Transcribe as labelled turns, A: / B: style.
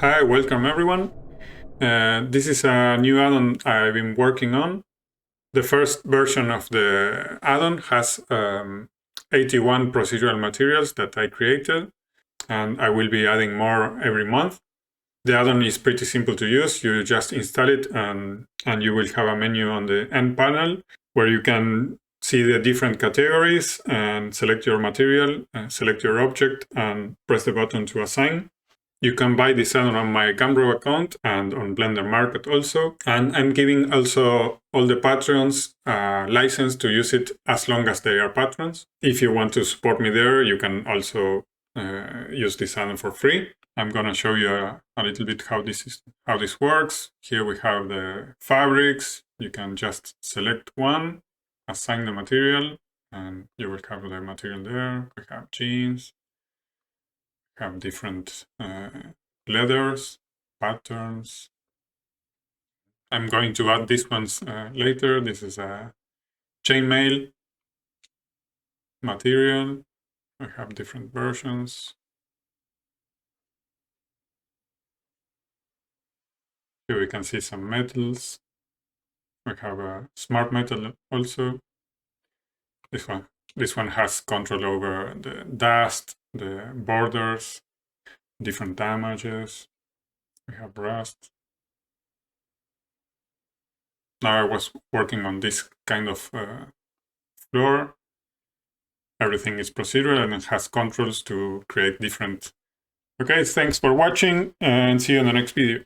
A: Hi, welcome everyone. This is a new add-on I've been working on. The first version of the add-on has 81 procedural materials that I created, and I will be adding more every month. The add-on is pretty simple to use. You just install it and you will have a menu on the end panel where you can see the different categories and select your material, select your object, and press the button to assign. You can buy this add-on on my Gumroad account and on Blender Market also. And I'm giving also all the patrons a license to use it as long as they are patrons. If you want to support me there, you can also use this add-on for free. I'm going to show you a little bit how this works. Here we have the fabrics. You can just select one, assign the material, and you will have the material there. We have jeans. Have different leathers, patterns. I'm going to add these ones later. This is a chainmail material. I have different versions. Here we can see some metals. We have a smart metal also. This one has control over the dust, the borders, different damages. We have rust. Now I was working on this kind of floor. Everything is procedural and it has controls to create different. Okay, thanks for watching and see you in the next video.